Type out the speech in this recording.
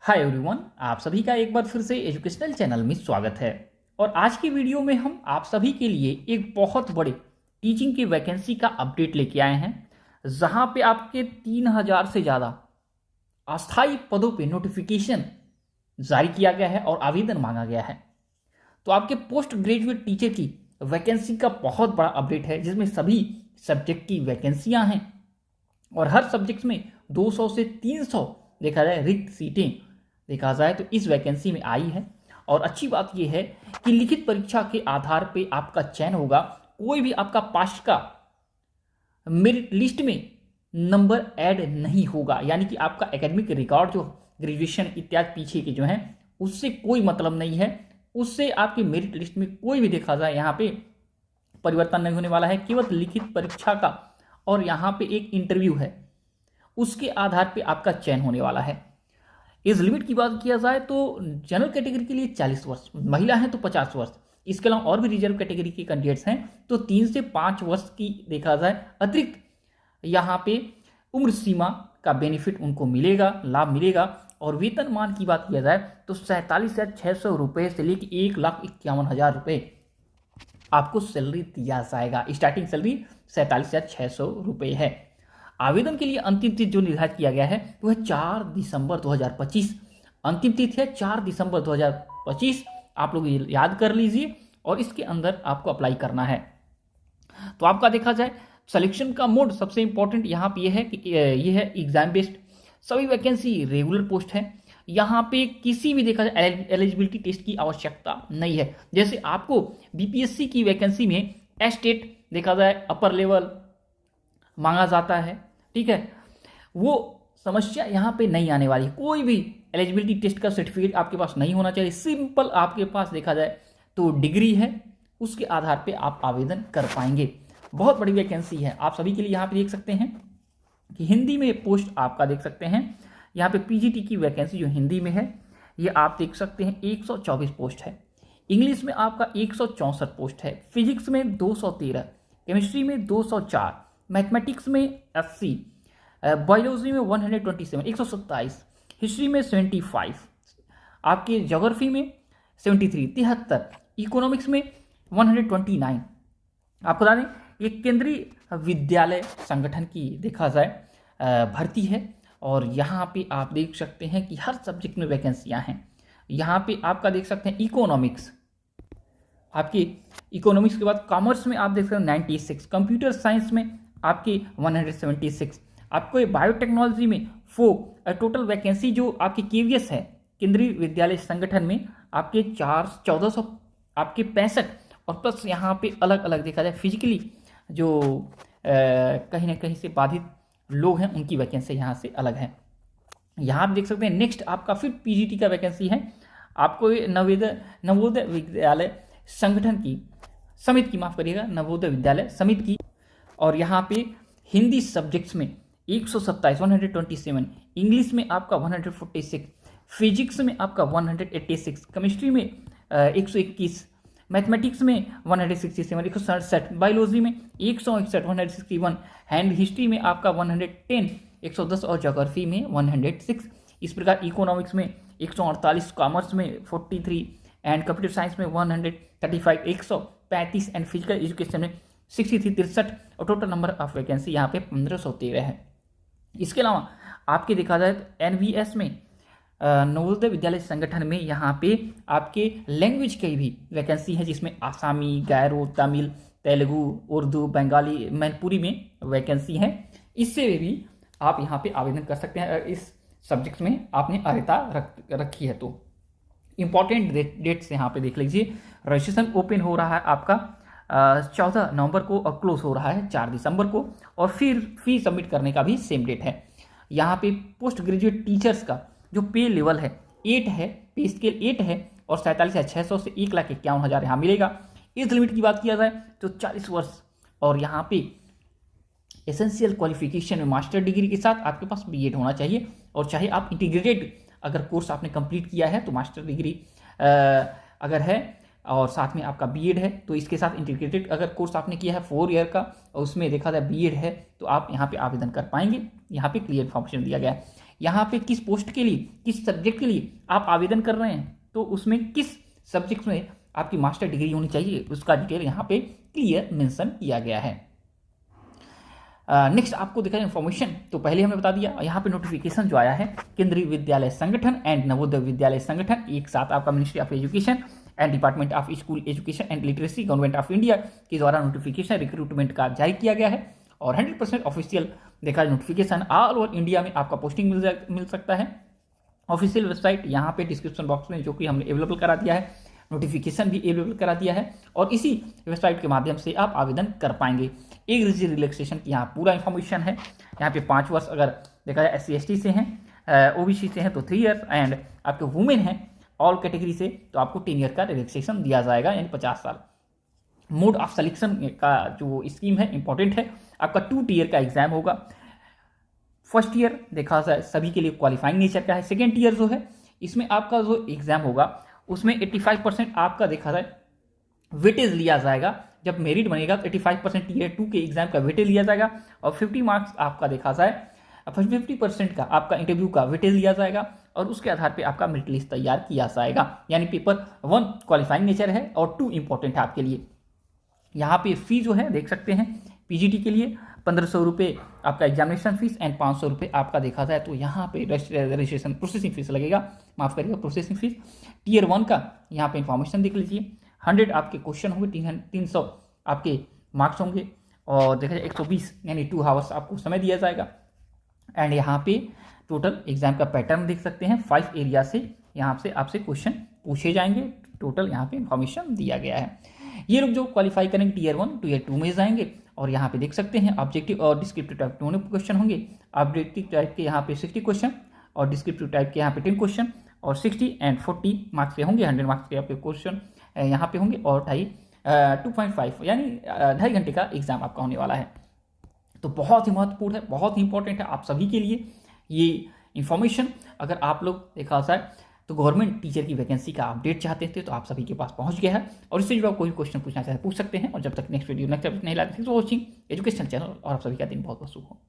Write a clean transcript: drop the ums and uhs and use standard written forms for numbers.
Hi everyone, आप सभी का एक बार फिर से एजुकेशनल चैनल में स्वागत है। और आज की वीडियो में हम आप सभी के लिए एक बहुत बड़े टीचिंग की वैकेंसी का अपडेट लेके आए हैं, जहां पे आपके 3000 से ज़्यादा अस्थायी पदों पे नोटिफिकेशन जारी किया गया है और आवेदन मांगा गया है। तो आपके पोस्ट ग्रेजुएट टीचर की वैकेंसी का बहुत बड़ा अपडेट है, जिसमें सभी सब्जेक्ट की वैकेंसियाँ हैं और हर सब्जेक्ट में 200 से 300 देखा जाए रिक्त सीटें देखा जाए तो इस वैकेंसी में आई है। और अच्छी बात यह है कि लिखित परीक्षा के आधार पे आपका चयन होगा। कोई भी आपका पास का मेरिट लिस्ट में नंबर ऐड नहीं होगा, यानी कि आपका एकेडमिक रिकॉर्ड जो ग्रेजुएशन इत्यादि पीछे के जो हैं उससे कोई मतलब नहीं है। उससे आपकी मेरिट लिस्ट में कोई भी देखा जाए यहाँ पे परिवर्तन नहीं होने वाला है। केवल लिखित परीक्षा का और यहाँ पे एक इंटरव्यू है, उसके आधार पे आपका चयन होने वाला है। एज लिमिट की बात किया जाए तो जनरल कैटेगरी के लिए 40 वर्ष, महिला हैं तो 50 वर्ष, इसके अलावा और भी रिजर्व कैटेगरी के कैंडिडेट्स हैं तो 3 से 5 वर्ष की देखा जाए अतिरिक्त यहाँ पे उम्र सीमा का बेनिफिट उनको मिलेगा, लाभ मिलेगा। और वेतनमान की बात किया जाए तो 47,600 रुपये से लेकर 1,51,000 रुपये आपको सैलरी दिया जाएगा। स्टार्टिंग सैलरी 47,600 रुपये है। आवेदन के लिए अंतिम तिथि जो निर्धारित किया गया है वो है 4 दिसंबर 2025। अंतिम तिथि है 4 दिसंबर 2025। आप लोग ये याद कर लीजिए और इसके अंदर आपको अप्लाई करना है। तो आपका देखा जाए सिलेक्शन का मोड सबसे इंपॉर्टेंट यहाँ पे ये है कि ये है एग्जाम बेस्ड। सभी वैकेंसी रेगुलर पोस्ट है। यहाँ पे किसी भी देखा जाए एलिजिबिलिटी टेस्ट की आवश्यकता नहीं है। जैसे आपको बीपीएससी की वैकेंसी में एस्टेट देखा जाए अपर लेवल मांगा जाता है, ठीक है, वो समस्या यहाँ पे नहीं आने वाली। कोई भी एलिजिबिलिटी टेस्ट का सर्टिफिकेट आपके पास नहीं होना चाहिए। सिंपल आपके पास देखा जाए तो डिग्री है, उसके आधार पे आप आवेदन कर पाएंगे। बहुत बड़ी वैकेंसी है। आप सभी के लिए यहाँ पे देख सकते हैं कि हिंदी में पोस्ट आपका देख सकते हैं। यहाँ पे पीजीटी की वैकेंसी जो हिंदी में है ये आप देख सकते हैं 124 पोस्ट है। इंग्लिश में आपका 164 पोस्ट है। फिजिक्स में 213, केमिस्ट्री में 204, मैथमेटिक्स में 80, बायोलॉजी में 127, 127, हिस्ट्री में 75, आपके ज्योग्राफी में 73, 73, इकोनॉमिक्स में 129। आपको बता दें ये केंद्रीय विद्यालय संगठन की देखा जाए भर्ती है। और यहाँ पे आप देख सकते हैं कि हर सब्जेक्ट में वैकेंसियाँ हैं। यहाँ पे आपका देख सकते हैं इकोनॉमिक्स, आपकी इकोनॉमिक्स के बाद कॉमर्स में आप देख सकते हैं 96, कंप्यूटर साइंस में आपकी 176, आपको बायोटेक्नोलॉजी में 4। टोटल वैकेंसी जो आपकी केवीएस है केंद्रीय विद्यालय संगठन में आपके 1400 आपके 65 और प्लस यहाँ पे अलग अलग देखा जाए फिजिकली जो कहीं ना कहीं से बाधित लोग हैं उनकी वैकेंसी यहाँ से अलग है। यहाँ आप देख सकते हैं नेक्स्ट आपका फिर पीजीटी का वैकेंसी है। आपको नवोदय विद्यालय संगठन की समिति की, माफ करिएगा, नवोदय विद्यालय समिति की। और यहाँ पे हिंदी सब्जेक्ट्स में 127, 127, इंग्लिश में आपका 146, फिजिक्स में आपका 186, केमिस्ट्री में 121, मैथमेटिक्स में 167, 167, बायोलॉजी में 161, 161, हैंड हिस्ट्री में आपका 110, 110 और ज्योग्राफी में 106। इस प्रकार इकोनॉमिक्स में 148, कॉमर्स में 43 एंड कंप्यूटर साइंस में 135, 135 एंड फिजिकल एजुकेशन में 63, 63 और टोटल नंबर ऑफ वैकेंसी यहाँ पे 1513 है। इसके अलावा आपके देखा जाए तो एनवीएस में नवोदय विद्यालय संगठन में यहाँ पे आपके लैंग्वेज की भी वैकेंसी है, जिसमें आसामी, गैरो, तमिल, तेलुगु, उर्दू, बंगाली, मैनपुरी में वैकेंसी है। इससे भी आप यहाँ पे आवेदन कर सकते हैं इस सब्जेक्ट में आपने अर्हता रखी है। तो इम्पॉर्टेंट डेट्स यहाँ पे देख लीजिए। रजिस्ट्रेशन ओपन हो रहा है आपका 14 नवंबर को और क्लोज हो रहा है 4 दिसंबर को। और फिर फी सबमिट करने का भी सेम डेट है। यहाँ पे पोस्ट ग्रेजुएट टीचर्स का जो पे लेवल है 8 है, पे स्केल 8 है और 47,600 से 1,51,000 यहाँ मिलेगा। एज लिमिट की बात किया जाए तो 40 वर्ष और यहाँ पे एसेंशियल क्वालिफिकेशन में मास्टर डिग्री के साथ आपके पास बीएड होना चाहिए। और चाहे आप इंटीग्रेटेड अगर कोर्स आपने कंप्लीट किया है तो मास्टर डिग्री अगर है और साथ में आपका बीएड है तो इसके साथ इंटीग्रेटेड अगर कोर्स आपने किया है 4 ईयर का और उसमें देखा जाए बीएड है तो आप यहाँ पे आवेदन कर पाएंगे। यहाँ पे क्लियर इन्फॉर्मेशन दिया गया है। यहाँ पे किस पोस्ट के लिए, किस सब्जेक्ट के लिए आप आवेदन कर रहे हैं, तो उसमें किस सब्जेक्ट में आपकी मास्टर डिग्री होनी चाहिए, उसका डिटेल यहाँ पे क्लियर मेंशन किया गया है। नेक्स्ट आपको दिखा इन्फॉर्मेशन, तो पहले हमने बता दिया यहाँ पे नोटिफिकेशन जो आया है केंद्रीय विद्यालय संगठन एंड नवोदय विद्यालय संगठन, एक साथ आपका ministry of education and department of school education and literacy government of India के द्वारा नोटिफिकेशन रिक्रूटमेंट का जारी किया गया है और 100% ऑफिशियल देखा नोटिफिकेशन ऑल ओवर इंडिया में आपका पोस्टिंग मिल सकता है। ऑफिशियल वेबसाइट यहाँ पे डिस्क्रिप्शन बॉक्स में जो कि हमने अवेलेबल करा दिया है, नोटिफिकेशन भी अवेलेबल करा दिया है और इसी वेबसाइट के माध्यम से आप आवेदन कर पाएंगे। एज रिलैक्सेशन की यहाँ पूरा इन्फॉर्मेशन है। यहाँ पे 5 वर्ष अगर देखा जाए SC/ST से हैं, OBC से हैं तो 3 ईयर्स एंड आपके वुमेन हैं ऑल कैटेगरी से तो आपको 10 ईयर का रिलैक्सेशन दिया जाएगा यानी 50 साल। मोड ऑफ सिलेक्शन का जो स्कीम है इंपॉर्टेंट है, आपका 2 ईयर का एग्जाम होगा। फर्स्ट ईयर देखा जाए सभी के लिए क्वालिफाइंग नेचर का है। सेकेंड ईयर जो है इसमें आपका जो एग्जाम होगा उसमें 85% आपका देखा जाए वेटेज लिया जाएगा। जब मेरिट बनेगा तो 85% टीयर 2 के एग्जाम का वेटेज लिया जाएगा और 50 मार्क्स आपका देखा जाए 50% का आपका इंटरव्यू का वेटेज लिया जाएगा और उसके आधार पे आपका मेरिट लिस्ट तैयार किया जाएगा। यानी पेपर 1 क्वालिफाइंग नेचर है और 2 इंपॉर्टेंट है आपके लिए। यहाँ पे फी जो है देख सकते हैं PGT के लिए 1500 रुपये आपका एग्जामिनेशन फीस एंड 500 रुपये आपका देखा जाए तो यहाँ पे रजिस्ट्रेशन प्रोसेसिंग फीस लगेगा, माफ करिएगा प्रोसेसिंग फीस। टीयर 1 का यहाँ पे इंफॉर्मेशन देख लीजिए। 100 आपके क्वेश्चन होंगे, 300 आपके मार्क्स होंगे और देखा जाए 120 यानी 2 आवर्स आपको समय दिया जाएगा। एंड यहाँ पे टोटल एग्जाम का पैटर्न देख सकते हैं, 5 एरिया से यहाँ से आपसे क्वेश्चन पूछे जाएंगे। टोटल यहाँ पे इंफॉर्मेशन दिया गया है। ये लोग जो क्वालिफाई करेंगे टीयर 1 टीयर 2 में जाएंगे और यहाँ पे देख सकते हैं ऑब्जेक्टिव और डिस्क्रिप्टिव टाइप दोनों क्वेश्चन होंगे। ऑब्जेक्टिव टाइप के यहाँ पे 60 क्वेश्चन और डिस्क्रिप्टिव टाइप के यहाँ पे 10 क्वेश्चन और 60 एंड 40 मार्क्स के होंगे। 100 मार्क्स के आपके क्वेश्चन यहाँ पे होंगे और 2.5 यानी 2.5 घंटे का एग्जाम आपका होने वाला है। तो बहुत ही महत्वपूर्ण है, बहुत ही इंपॉर्टेंट है आप सभी के लिए ये इन्फॉर्मेशन। अगर आप लोग देखा जाए तो गवर्नमेंट टीचर की वैकेंसी का अपडेट चाहते थे तो आप सभी के पास पहुंच गया है और इससे जुड़ा कोई क्वेश्चन पूछना चाहे पूछ सकते हैं। और जब तक नेक्स्ट वीडियो नेक्स्ट अपडेट नहीं लाते तो वॉचिंग एजुकेशन चैनल और आप सभी का दिन बहुत बहुत शुभ हो।